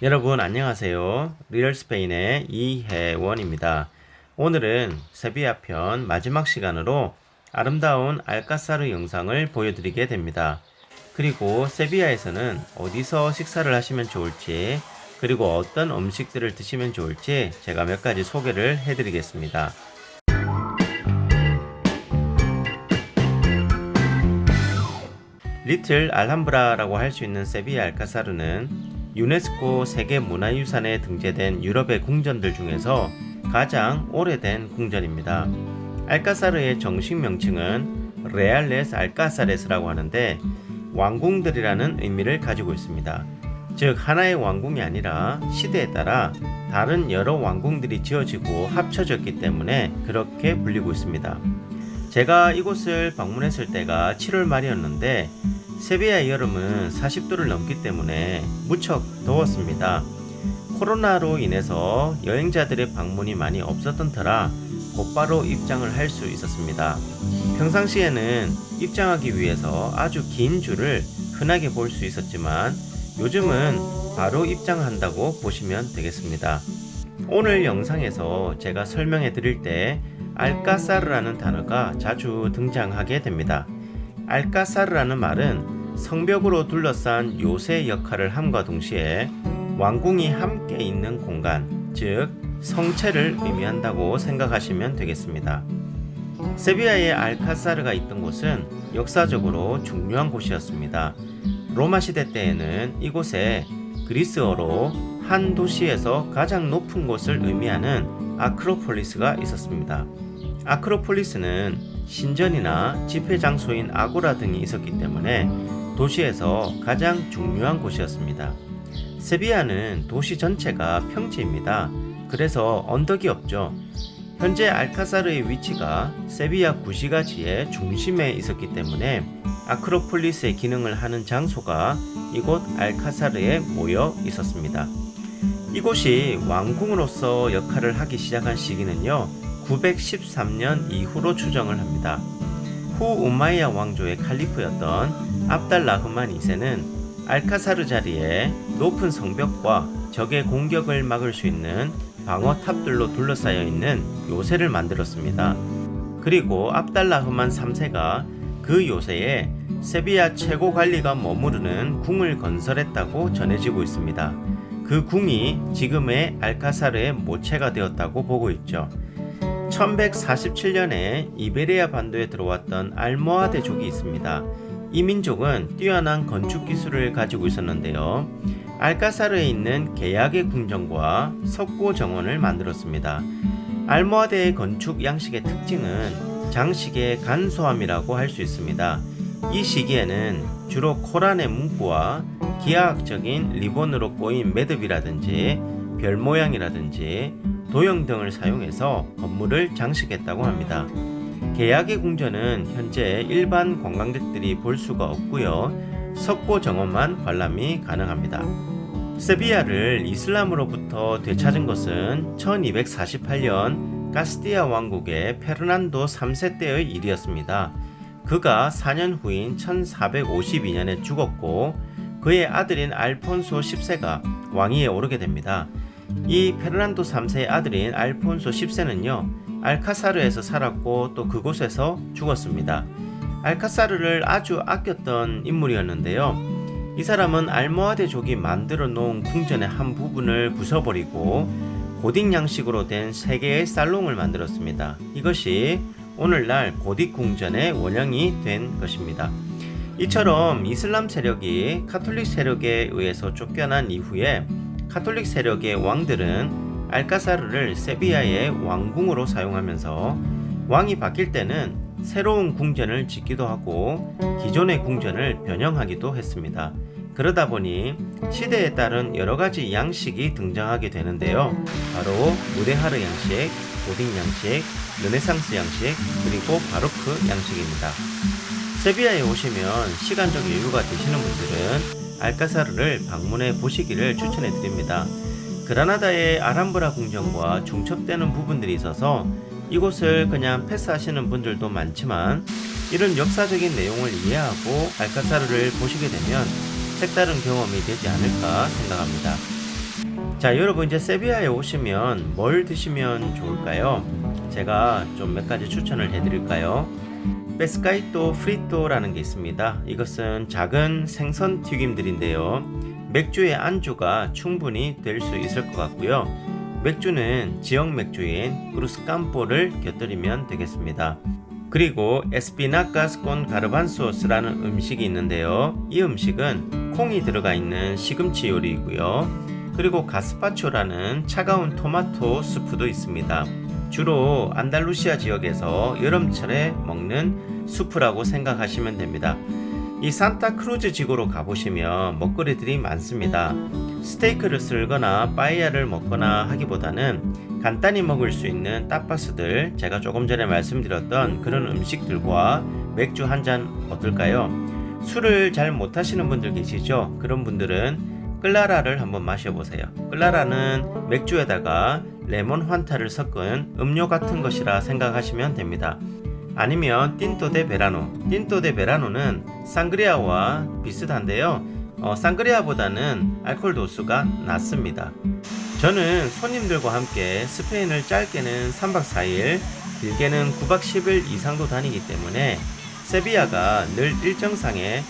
여러분 안녕하세요. 리얼스페인의 이혜원입니다. 오늘은 세비야 편 마지막 시간으로 아름다운 알까사르 영상을 보여드리게 됩니다. 그리고 세비야에서는 어디서 식사를 하시면 좋을지, 그리고 어떤 음식들을 드시면 좋을지 제가 몇 가지 소개를 해드리겠습니다. 리틀 알함브라라고 할 수 있는 세비야 알까사르는 유네스코 세계문화유산에 등재된 유럽의 궁전들 중에서 가장 오래된 궁전입니다. 알까사르의 정식 명칭은 레알레스 알까사레스라고 하는데 왕궁들이라는 의미를 가지고 있습니다. 즉 하나의 왕궁이 아니라 시대에 따라 다른 여러 왕궁들이 지어지고 합쳐졌기 때문에 그렇게 불리고 있습니다. 제가 이곳을 방문했을 때가 7월 말이었는데 세비야의 여름은 40도를 넘기 때문에 무척 더웠습니다. 코로나로 인해서 여행자들의 방문이 많이 없었던 터라 곧바로 입장을 할 수 있었습니다. 평상시에는 입장하기 위해서 아주 긴 줄을 흔하게 볼 수 있었지만 요즘은 바로 입장한다고 보시면 되겠습니다. 오늘 영상에서 제가 설명해 드릴 때 알까사르라는 단어가 자주 등장하게 됩니다. 알까사르라는 말은 성벽으로 둘러싼 요새 역할을 함과 동시에 왕궁이 함께 있는 공간, 즉 성체를 의미한다고 생각하시면 되겠습니다. 세비야의 알까사르가 있던 곳은 역사적으로 중요한 곳이었습니다. 로마 시대 때에는 이곳에 그리스어로 한 도시에서 가장 높은 곳을 의미하는 아크로폴리스가 있었습니다. 아크로폴리스는 신전이나 집회 장소인 아고라 등이 있었기 때문에 도시에서 가장 중요한 곳이었습니다. 세비야는 도시 전체가 평지입니다. 그래서 언덕이 없죠. 현재 알까사르의 위치가 세비야 구시가지의 중심에 있었기 때문에 아크로폴리스의 기능을 하는 장소가 이곳 알까사르에 모여 있었습니다. 이곳이 왕궁으로서 역할을 하기 시작한 시기는요 913년 이후로 추정을 합니다. 후 우마이야 왕조의 칼리프였던 압달라흐만 2세는 알까사르 자리에 높은 성벽과 적의 공격을 막을 수 있는 방어탑들로 둘러싸여 있는 요새를 만들었습니다. 그리고 압달라흐만 3세가 그 요새에 세비야 최고 관리가 머무르는 궁을 건설했다고 전해지고 있습니다. 그 궁이 지금의 알까사르의 모체가 되었다고 보고 있죠. 1147년에 이베리아 반도에 들어왔던 알모하데족이 있습니다. 이 민족은 뛰어난 건축 기술을 가지고 있었는데요. 알까사르에 있는 개약의 궁전과 석고 정원을 만들었습니다. 알모하데의 건축 양식의 특징은 장식의 간소함이라고 할 수 있습니다. 이 시기에는 주로 코란의 문구와 기하학적인 리본으로 꼬인 매듭이라든지 별 모양이라든지 도형 등을 사용해서 건물을 장식했다고 합니다. 개약의 궁전은 현재 일반 관광객들이 볼 수가 없고요. 석고 정원만 관람이 가능합니다. 세비야를 이슬람으로부터 되찾은 것은 1248년 카스티아 왕국의 페르난도 3세 때의 일이었습니다. 그가 4년 후인 1452년에 죽었고 그의 아들인 알폰소 10세가 왕위에 오르게 됩니다. 이 페르난도 3세의 아들인 알폰소 10세는요 알까사르에서 살았고 또 그곳에서 죽었습니다. 알까사르를 아주 아꼈던 인물이었는데요. 이 사람은 알모하데족이 만들어 놓은 궁전의 한 부분을 부숴버리고 고딕 양식으로 된 3개의 살롱을 만들었습니다. 이것이 오늘날 고딕 궁전의 원형이 된 것입니다. 이처럼 이슬람 세력이 카톨릭 세력에 의해서 쫓겨난 이후에 카톨릭 세력의 왕들은 알까사르를 세비야의 왕궁으로 사용하면서 왕이 바뀔 때는 새로운 궁전을 짓기도 하고 기존의 궁전을 변형하기도 했습니다. 그러다 보니 시대에 따른 여러가지 양식이 등장하게 되는데요. 바로 무데하르 양식, 고딕 양식, 르네상스 양식, 그리고 바로크 양식입니다. 세비야에 오시면 시간적 여유가 되시는 분들은 알까사르를 방문해 보시기를 추천해 드립니다. 그라나다의 아람브라 궁전과 중첩되는 부분들이 있어서 이곳을 그냥 패스하시는 분들도 많지만 이런 역사적인 내용을 이해하고 알까사르를 보시게 되면 색다른 경험이 되지 않을까 생각합니다. 자, 여러분 이제 세비야에 오시면 뭘 드시면 좋을까요? 제가 좀 몇 가지 추천을 해드릴까요? 페스카이토 프리토라는 게 있습니다. 이것은 작은 생선 튀김들인데요. 맥주의 안주가 충분히 될 수 있을 것 같고요. 맥주는 지역 맥주인 브루스캄포를 곁들이면 되겠습니다. 그리고 에스피나카스 콘 가르반소스라는 음식이 있는데요. 이 음식은 콩이 들어가 있는 시금치 요리이고요. 그리고 가스파초라는 차가운 토마토 수프도 있습니다. 주로 안달루시아 지역에서 여름철에 먹는 수프라고 생각하시면 됩니다. 이 산타크루즈 지구로 가보시면 먹거리들이 많습니다. 스테이크를 썰거나 빠에야를 먹거나 하기보다는 간단히 먹을 수 있는 타파스들, 제가 조금 전에 말씀드렸던 그런 음식들과 맥주 한 잔 어떨까요? 술을 잘 못하시는 분들 계시죠? 그런 분들은 클라라를 한번 마셔보세요. 클라라는 맥주에다가 레몬 환타를 섞은 음료 같은 것이라 생각하시면 됩니다. 아니면 틴토 데 베라노. 틴토 데 베라노는 상그리아와 비슷한데요. 상그리아보다는 알코올 도수가 낮습니다. 저는 손님들과 함께 스페인을 짧게는 3박 4일, 길게는 9박 10일 이상도 다니기 때문에 세비야가 늘 일정상의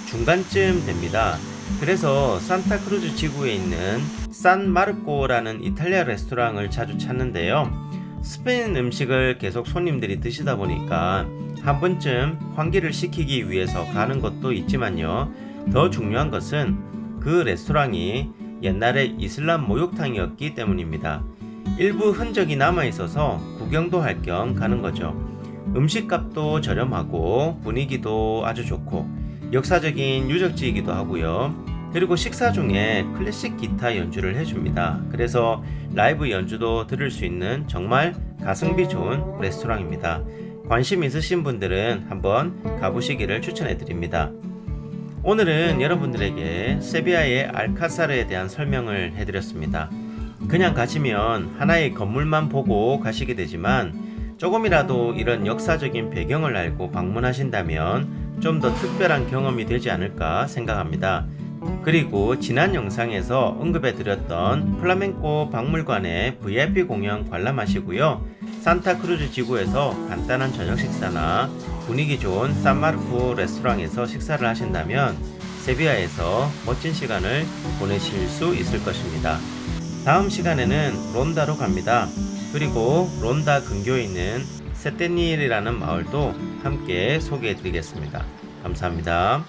중간쯤 됩니다. 그래서 산타크루즈 지구에 있는 산 마르코라는 이탈리아 레스토랑을 자주 찾는데요. 스페인 음식을 계속 손님들이 드시다 보니까 한 번쯤 환기를 시키기 위해서 가는 것도 있지만요. 더 중요한 것은 그 레스토랑이 옛날에 이슬람 목욕탕이었기 때문입니다. 일부 흔적이 남아있어서 구경도 할 겸 가는 거죠. 음식값도 저렴하고 분위기도 아주 좋고 역사적인 유적지이기도 하고요. 그리고 식사 중에 클래식 기타 연주를 해줍니다. 그래서 라이브 연주도 들을 수 있는 정말 가성비 좋은 레스토랑입니다. 관심 있으신 분들은 한번 가보시기를 추천해 드립니다. 오늘은 여러분들에게 세비야의 알카사르에 대한 설명을 해드렸습니다. 그냥 가시면 하나의 건물만 보고 가시게 되지만 조금이라도 이런 역사적인 배경을 알고 방문하신다면 좀 더 특별한 경험이 되지 않을까 생각합니다. 그리고 지난 영상에서 언급해드렸던 플라멩코 박물관의 VIP 공연 관람하시고요. 산타크루즈 지구에서 간단한 저녁 식사나 분위기 좋은 산마르코 레스토랑에서 식사를 하신다면 세비야에서 멋진 시간을 보내실 수 있을 것입니다. 다음 시간에는 론다로 갑니다. 그리고 론다 근교에 있는 세테니엘이라는 마을도 함께 소개해 드리겠습니다. 감사합니다.